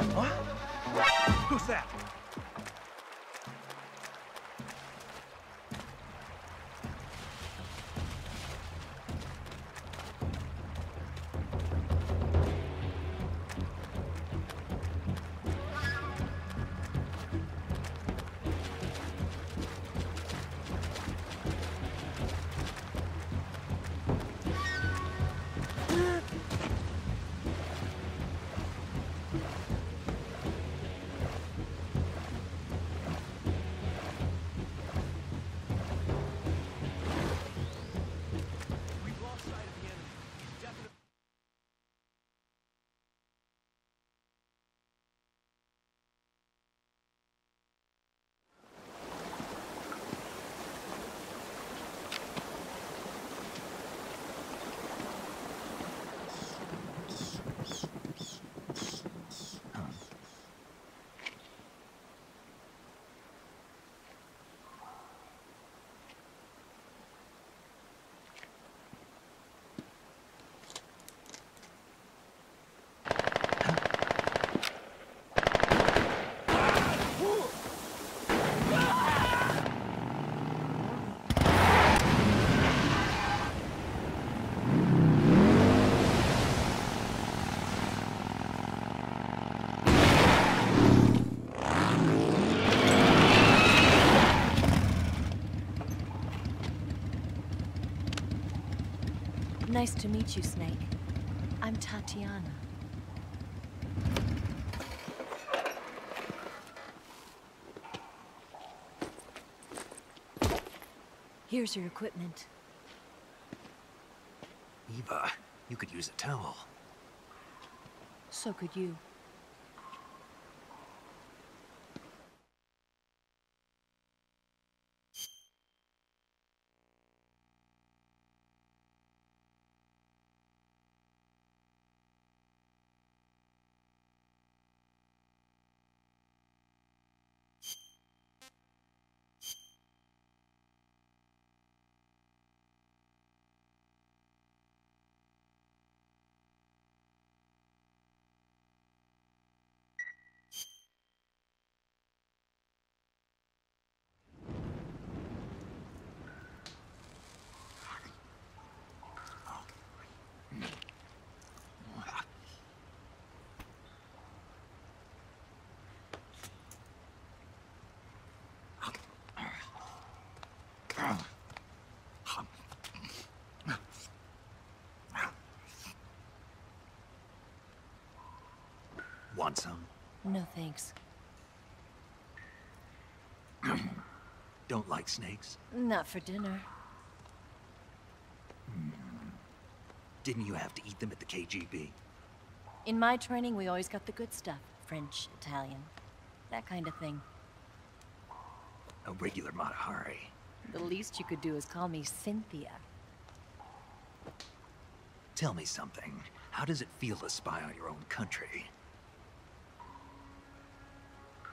What? Who's that? Nice to meet you, Snake. I'm Tatiana. Here's your equipment. Eva, you could use a towel. So could you. Want some? No thanks. Don't like snakes? Not for dinner. Didn't you have to eat them at the KGB? In my training, we always got the good stuff. French, Italian, that kind of thing. A regular Mata Hari. The least you could do is call me Cynthia. Tell me something. How does it feel to spy on your own country?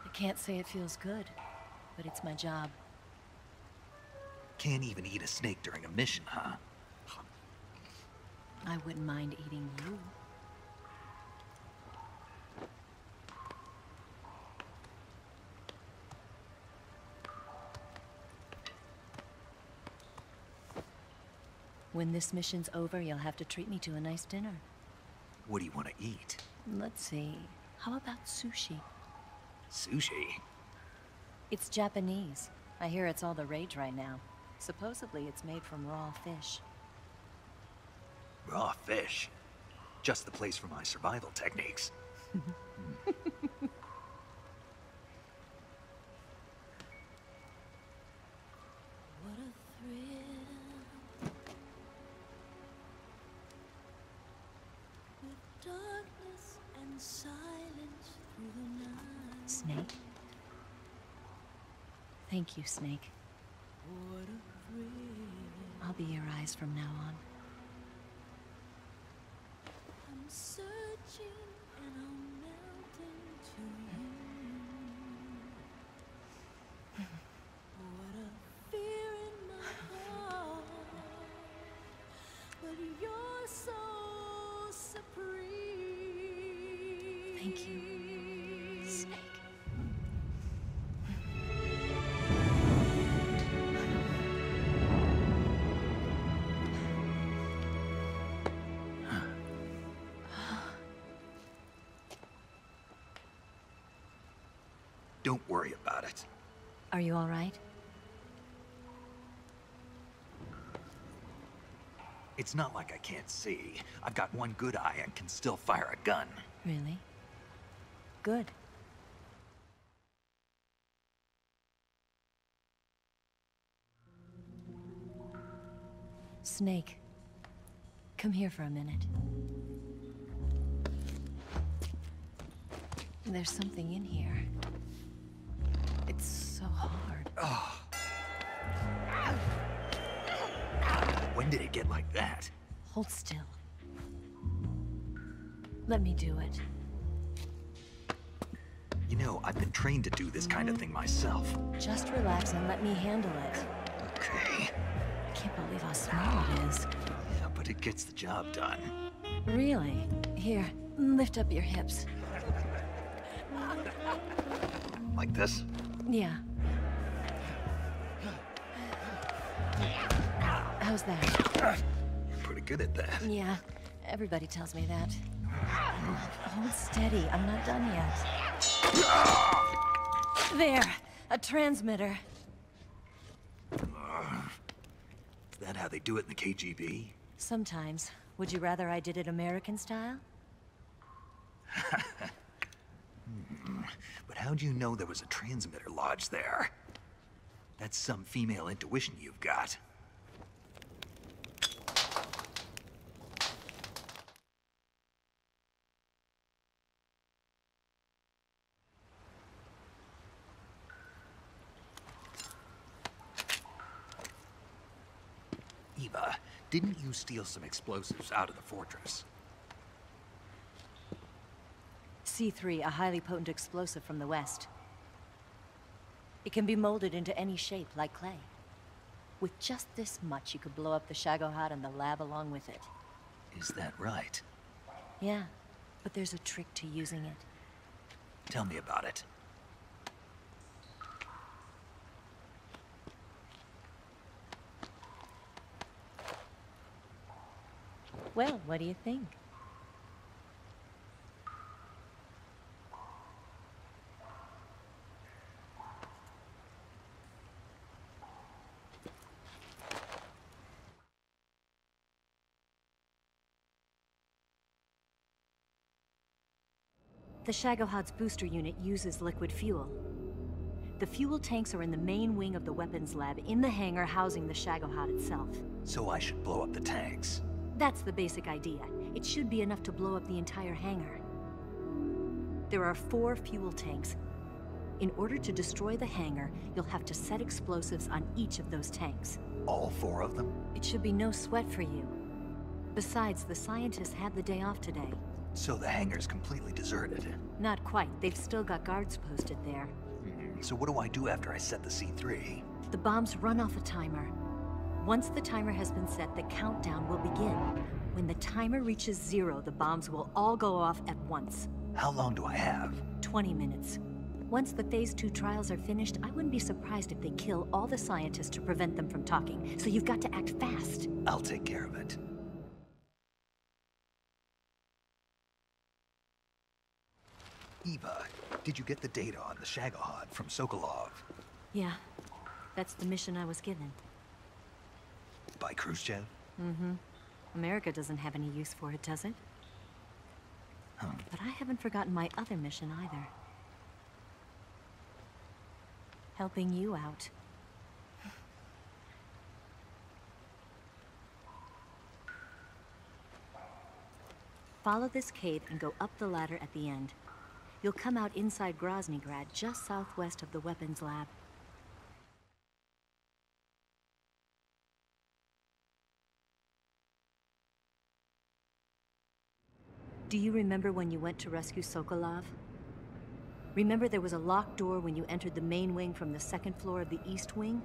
I can't say it feels good, but it's my job. Can't even eat a snake during a mission, huh? I wouldn't mind eating you. When this mission's over, you'll have to treat me to a nice dinner. What do you want to eat? Let's see. How about sushi? Sushi? It's Japanese. I hear it's all the rage right now. Supposedly it's made from raw fish. Raw fish? Just the place for my survival techniques. What a thrill. With darkness and silence through the night. Snake? Thank you, Snake. What a thrill. I'll be your eyes from now on. I'm searching and I'm melting to you. What a fear in my heart, but you're so supreme. Thank you. Snake. Don't worry about it. Are you all right? It's not like I can't see. I've got one good eye and can still fire a gun. Really? Good. Snake, come here for a minute. There's something in here. It's so hard. Oh. When did it get like that? Hold still. Let me do it. You know, I've been trained to do this kind of thing myself. Just relax and let me handle it. Okay. I can't believe how small it is. Yeah, but it gets the job done. Really? Here, lift up your hips. Like this? Yeah. How's that? You're pretty good at that. Yeah, everybody tells me that. Hold steady, I'm not done yet. There, a transmitter. Is that how they do it in the KGB? Sometimes. Would you rather I did it American style? But how'd you know there was a transmitter lodged there? That's some female intuition you've got. Eva, didn't you steal some explosives out of the fortress? C3, a highly potent explosive from the west. It can be molded into any shape, like clay. With just this much, you could blow up the Shagohod and the lab along with it. Is that right? Yeah, but there's a trick to using it. Tell me about it. Well, what do you think? The Shagohod's booster unit uses liquid fuel. The fuel tanks are in the main wing of the weapons lab in the hangar housing the Shagohod itself. So I should blow up the tanks. That's the basic idea. It should be enough to blow up the entire hangar. There are 4 fuel tanks. In order to destroy the hangar, you'll have to set explosives on each of those tanks. All 4 of them? It should be no sweat for you. Besides, the scientists had the day off today. So the hangar's completely deserted. Not quite. They've still got guards posted there. So what do I do after I set the C3? The bombs run off a timer. Once the timer has been set, the countdown will begin. When the timer reaches 0, the bombs will all go off at once. How long do I have? 20 minutes. Once the Phase 2 trials are finished, I wouldn't be surprised if they kill all the scientists to prevent them from talking. So you've got to act fast. I'll take care of it. Eva, did you get the data on the Shagohod from Sokolov? Yeah, that's the mission I was given. By Khrushchev? Mm-hmm. America doesn't have any use for it, does it? But I haven't forgotten my other mission either. Helping you out. Follow this cave and go up the ladder at the end. You'll come out inside Groznygrad, just southwest of the weapons lab. Do you remember when you went to rescue Sokolov? Remember there was a locked door when you entered the main wing from the 2nd floor of the east wing?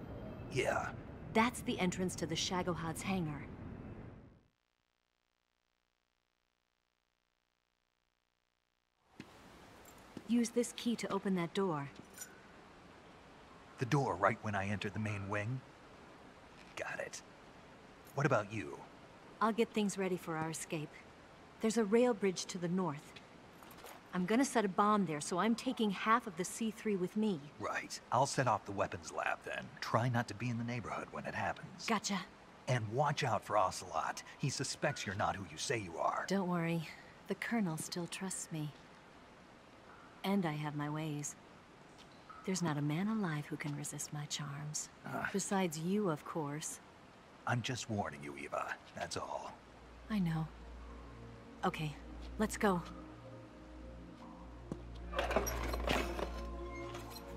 Yeah. That's the entrance to the Shagohod's hangar. Use this key to open that door. The door right when I enter the main wing? Got it. What about you? I'll get things ready for our escape. There's a rail bridge to the north. I'm gonna set a bomb there, so I'm taking half of the C3 with me. Right. I'll set off the weapons lab then. Try not to be in the neighborhood when it happens. Gotcha. And watch out for Ocelot. He suspects you're not who you say you are. Don't worry. The Colonel still trusts me. And I have my ways. There's not a man alive who can resist my charms. Besides you, of course. I'm just warning you, Eva. That's all. I know. Okay, let's go.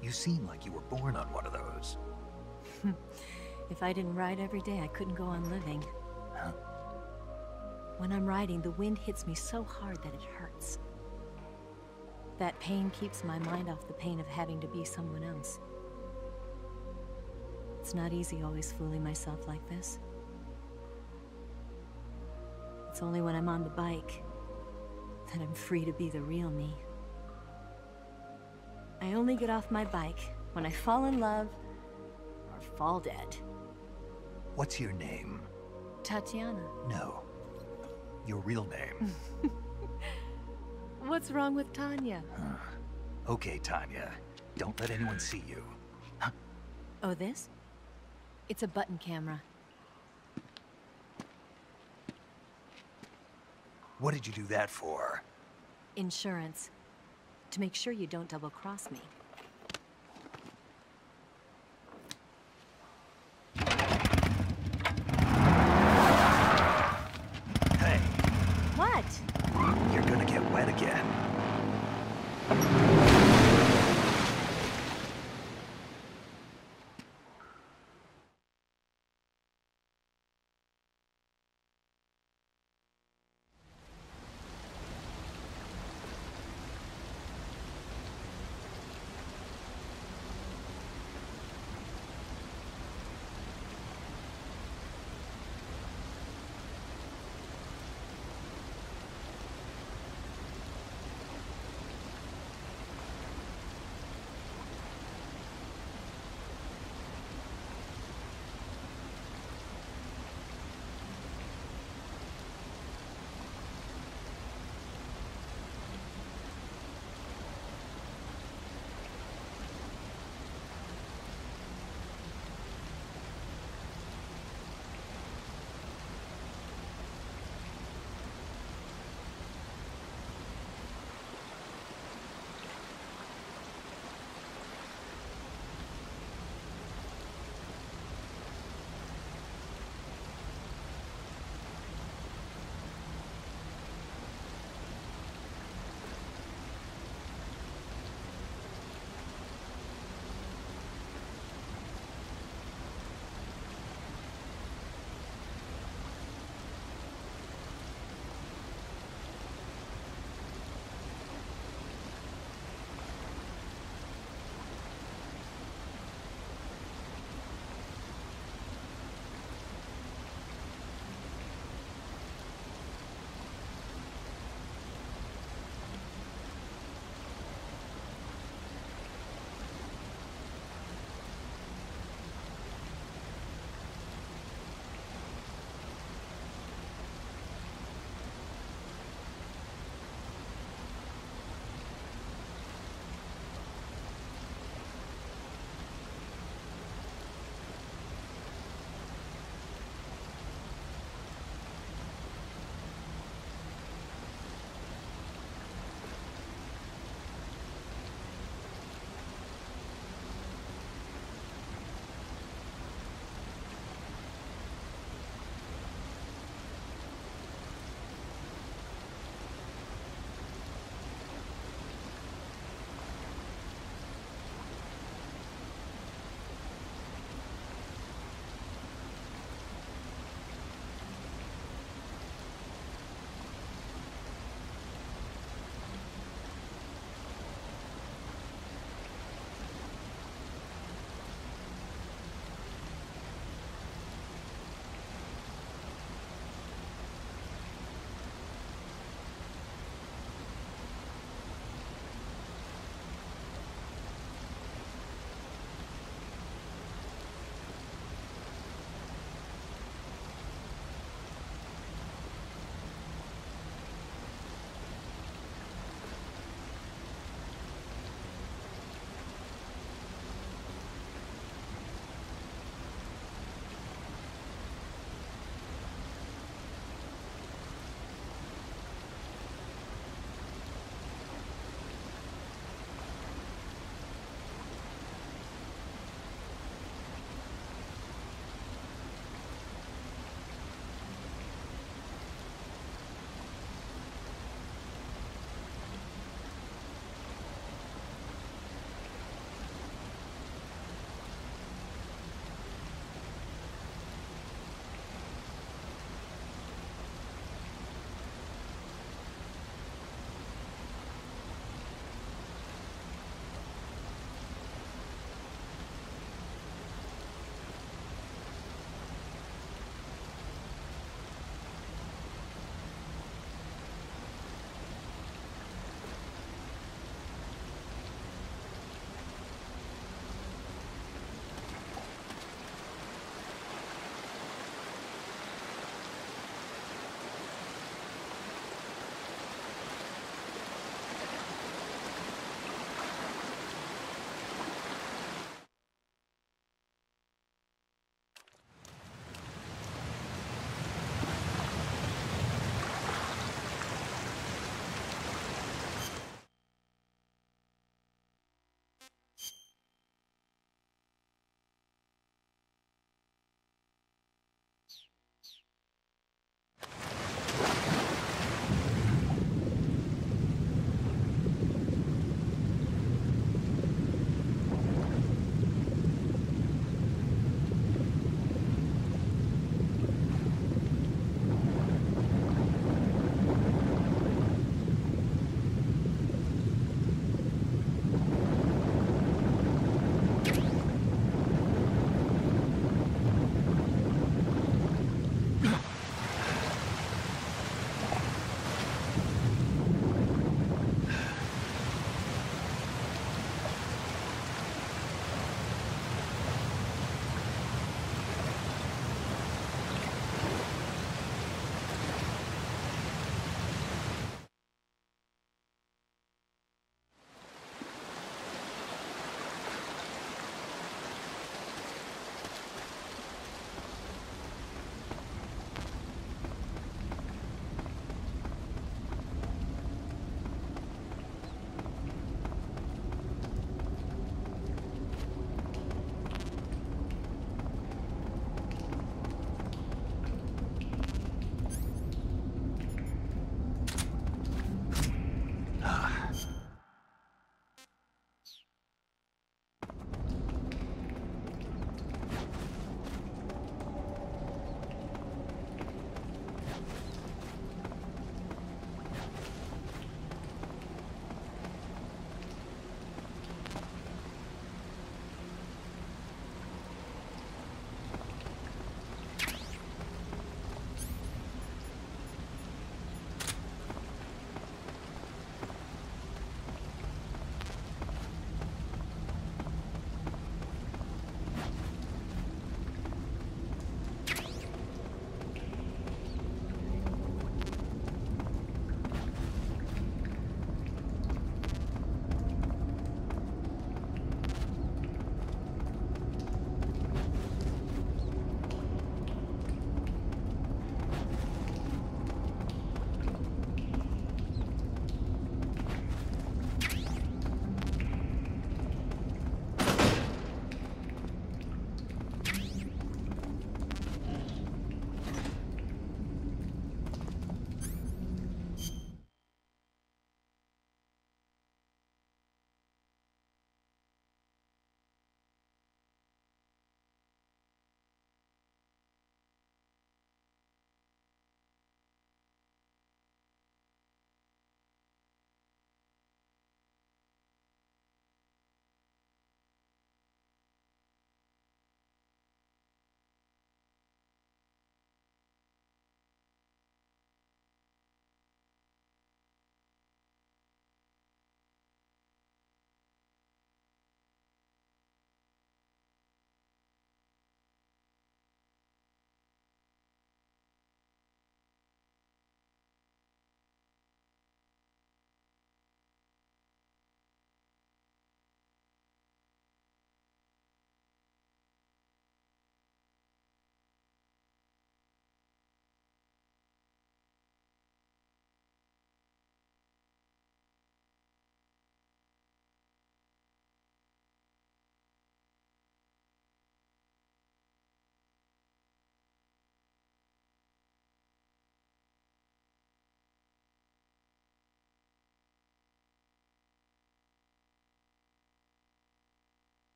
You seem like you were born on one of those. If I didn't ride every day, I couldn't go on living. Huh? When I'm riding, the wind hits me so hard that it hurts. That pain keeps my mind off the pain of having to be someone else. It's not easy always fooling myself like this. It's only when I'm on the bike that I'm free to be the real me. I only get off my bike when I fall in love or fall dead. What's your name? Tatiana. No. Your real name. What's wrong with Tanya? Okay, Tanya. Don't let anyone see you. Huh? Oh, this? It's a button camera. What did you do that for? Insurance. To make sure you don't double-cross me. Hey. What? You're gonna get wet again.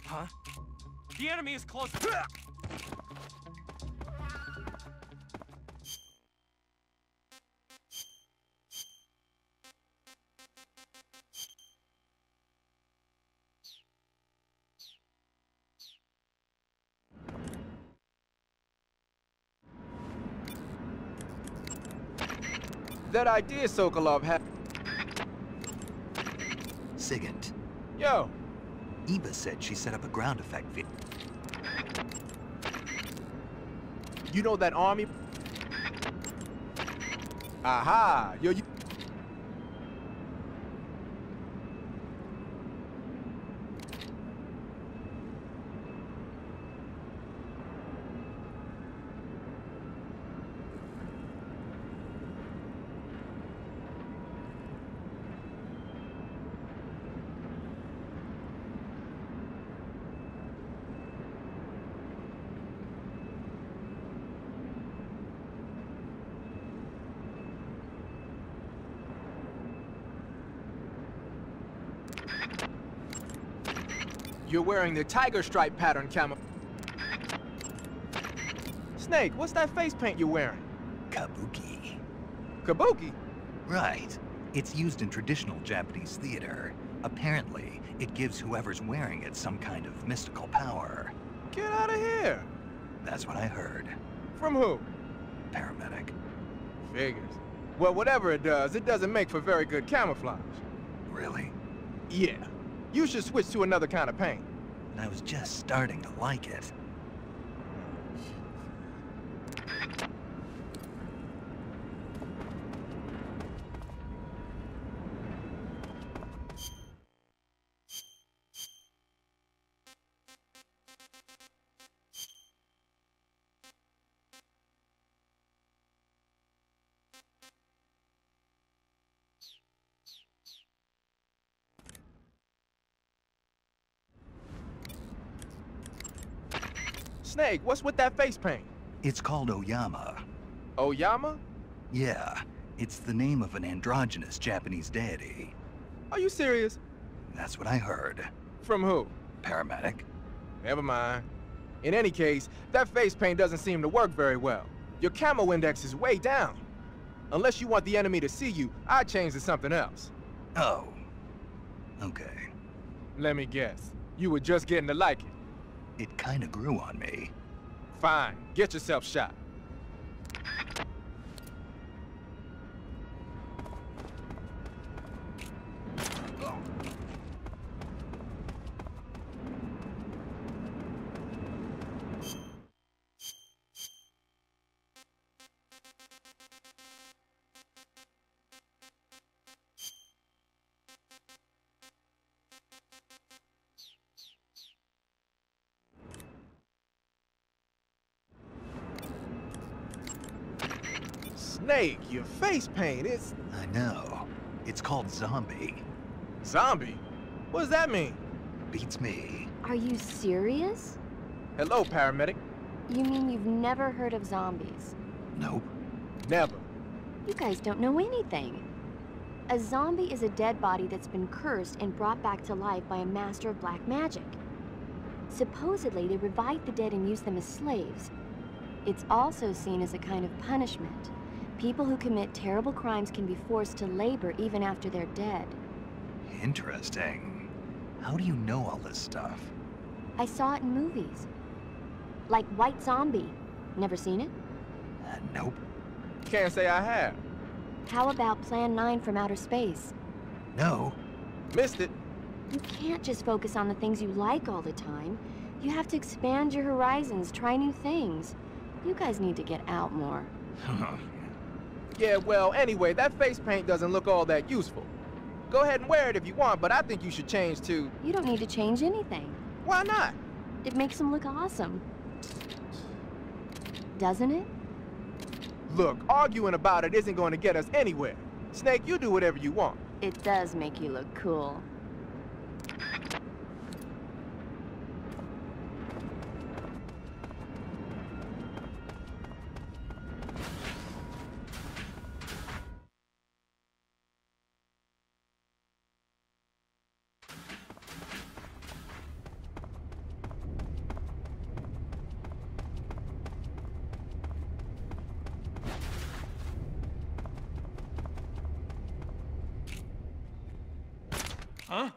Huh? The enemy is close. That idea Sokolov had. Sigint. Yo, Eva said she set up a ground effect field. you know that army? Aha! Yo, you. You're wearing the tiger stripe pattern camo. Snake, what's that face paint you're wearing? Kabuki. Kabuki? Right. It's used in traditional Japanese theater. Apparently, it gives whoever's wearing it some kind of mystical power. Get out of here! That's what I heard. From who? Paramedic. Figures. Well, whatever it doesn't make for very good camouflage. Really? Yeah. You should switch to another kind of paint. And I was just starting to like it. Snake, what's with that face paint? It's called Oyama. Oyama? Yeah, it's the name of an androgynous Japanese deity. Are you serious? That's what I heard. From who? Paramedic. Never mind. In any case, that face paint doesn't seem to work very well. Your camo index is way down. Unless you want the enemy to see you, I'd change to something else. Oh. Okay. Let me guess. You were just getting to like it. It kinda grew on me. Fine. Get yourself shot. Snake, your face paint is... I know. It's called Zombie. Zombie? What does that mean? Beats me. Are you serious? Hello, paramedic. You mean you've never heard of zombies? Nope. Never. You guys don't know anything. A zombie is a dead body that's been cursed and brought back to life by a master of black magic. Supposedly, they revive the dead and use them as slaves. It's also seen as a kind of punishment. People who commit terrible crimes can be forced to labor even after they're dead. Interesting. How do you know all this stuff? I saw it in movies. Like White Zombie. Never seen it? Nope. Can't say I have. How about Plan 9 from Outer Space? No. Missed it. You can't just focus on the things you like all the time. You have to expand your horizons, try new things. You guys need to get out more. Yeah, well, anyway, that face paint doesn't look all that useful. Go ahead and wear it if you want, but I think you should change to... You don't need to change anything. Why not? It makes them look awesome. Doesn't it? Look, arguing about it isn't going to get us anywhere. Snake, you do whatever you want. It does make you look cool. Huh?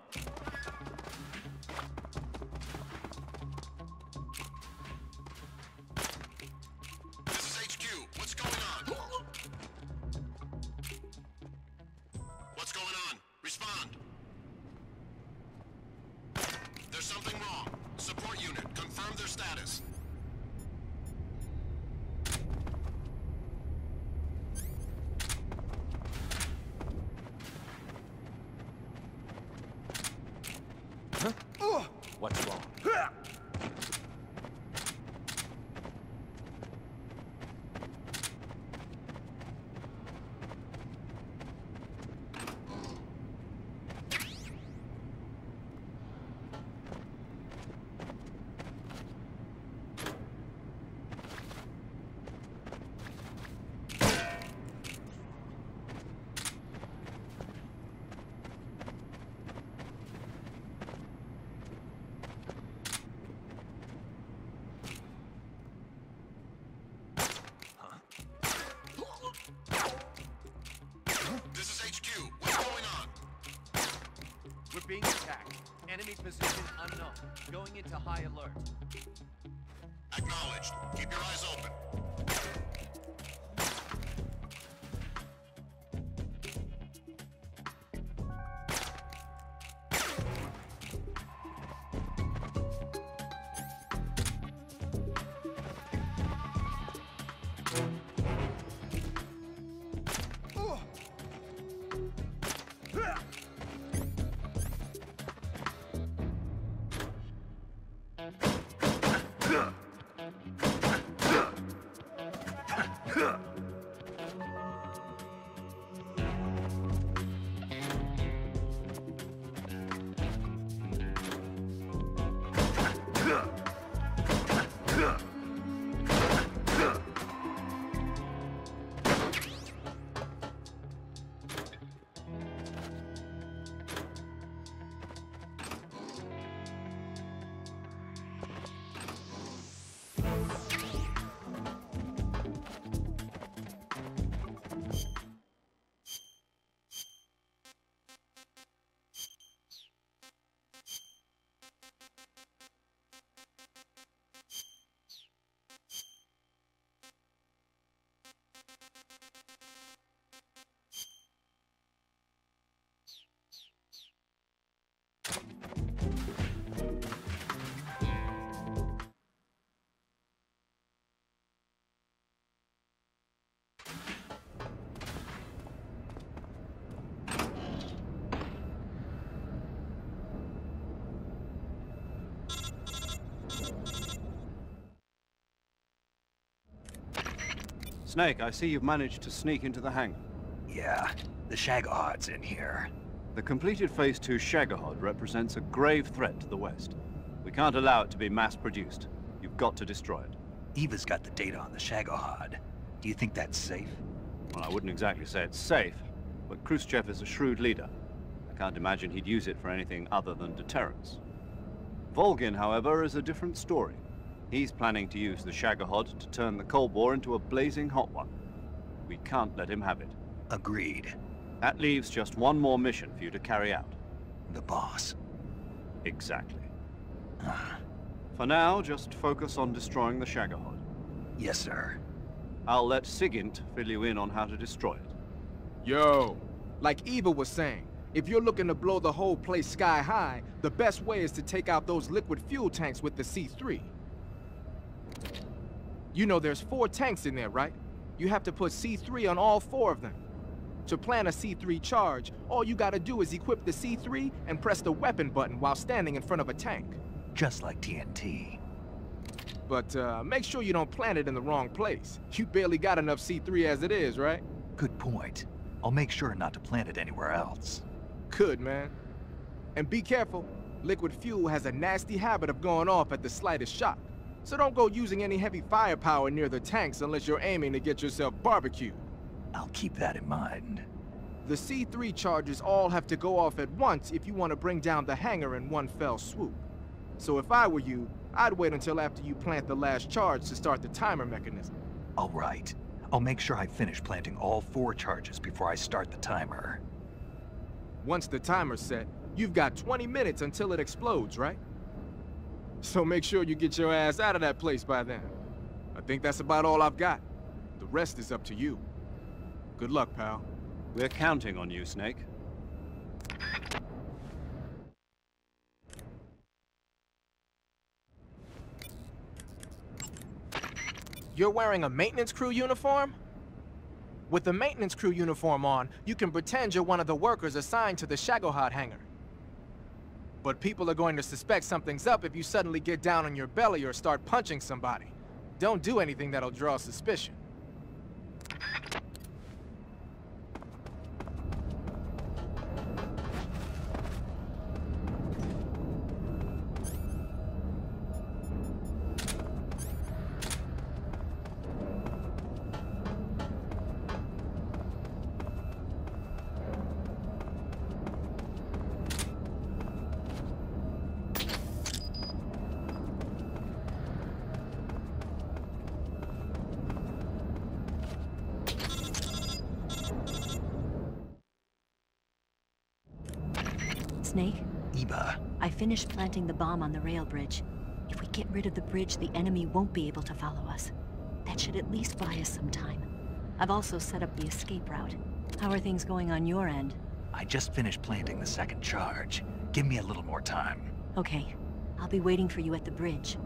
This is HQ. What's going on? What's going on? Respond. There's something wrong. Support unit, confirm their status. What's wrong? This is HQ. What's going on? We're being attacked. Enemy position unknown. Going into high alert. Acknowledged. Keep your eyes open. Snake, I see you've managed to sneak into the hangar. Yeah, the Shagohod's in here. The completed Phase 2 Shagahod represents a grave threat to the West. We can't allow it to be mass-produced. You've got to destroy it. Eva's got the data on the Shagohod. Do you think that's safe? Well, I wouldn't exactly say it's safe, but Khrushchev is a shrewd leader. I can't imagine he'd use it for anything other than deterrence. Volgin, however, is a different story. He's planning to use the Shagahod to turn the Cold War into a blazing hot one. We can't let him have it. Agreed. That leaves just one more mission for you to carry out. The boss. Exactly. For now, just focus on destroying the Shagahod. Yes, sir. I'll let Sigint fill you in on how to destroy it. Yo, like Eva was saying, if you're looking to blow the whole place sky high, the best way is to take out those liquid fuel tanks with the C3. You know there's 4 tanks in there, right? You have to put C3 on all 4 of them. To plan a C3 charge, all you gotta do is equip the C3 and press the weapon button while standing in front of a tank. Just like TNT. But make sure you don't plant it in the wrong place. You barely got enough C3 as it is, right? Good point. I'll make sure not to plant it anywhere else. Good, man. And be careful. Liquid fuel has a nasty habit of going off at the slightest shock. So don't go using any heavy firepower near the tanks unless you're aiming to get yourself barbecued. I'll keep that in mind. The C3 charges all have to go off at once if you want to bring down the hangar in one fell swoop. So if I were you, I'd wait until after you plant the last charge to start the timer mechanism. All right. I'll make sure I finish planting all 4 charges before I start the timer. Once the timer's set, You've got 20 minutes until it explodes, right? So make sure you get your ass out of that place by then. I think that's about all I've got. The rest is up to you. Good luck, pal. We're counting on you, Snake. You're wearing a maintenance crew uniform? With the maintenance crew uniform on, you can pretend you're one of the workers assigned to the Shagohod hangar. But people are going to suspect something's up if you suddenly get down on your belly or start punching somebody. Don't do anything that'll draw suspicion. Snake? Eva. I finished planting the bomb on the rail bridge. If we get rid of the bridge, the enemy won't be able to follow us. That should at least buy us some time. I've also set up the escape route. How are things going on your end? I just finished planting the second charge. Give me a little more time. Okay. I'll be waiting for you at the bridge.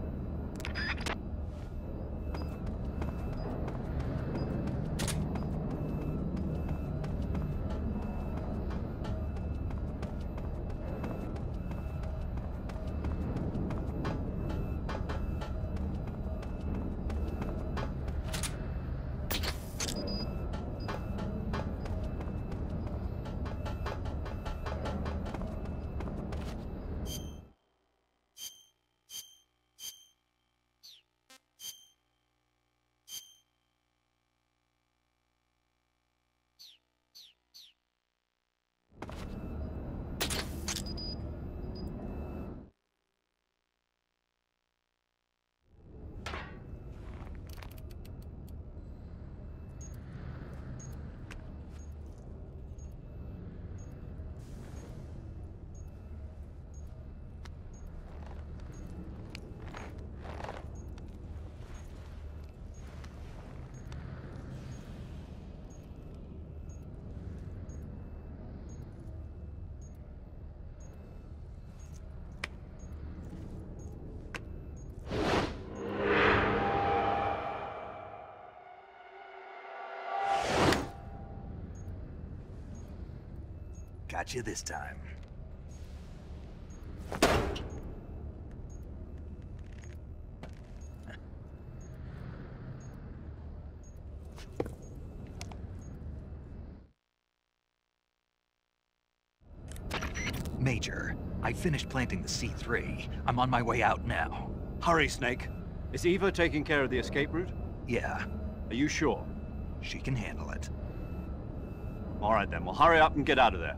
Got you this time. Major, I finished planting the C3. I'm on my way out now. Hurry, Snake. Is Eva taking care of the escape route? Yeah, Are you sure? she can handle it. All right then, well hurry up and get out of there.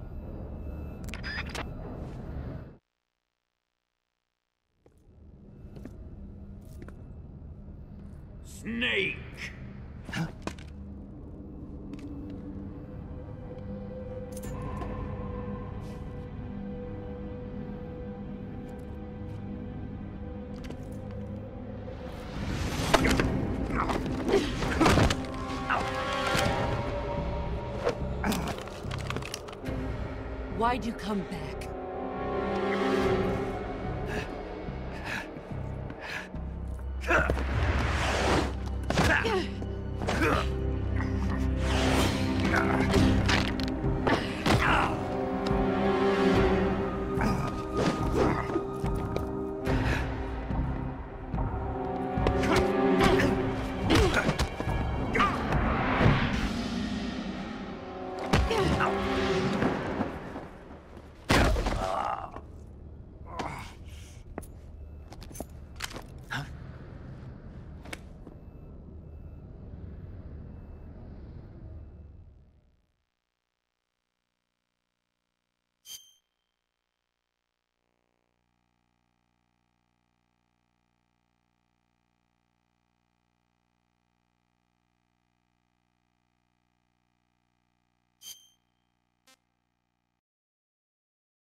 Snake! Why'd you come back?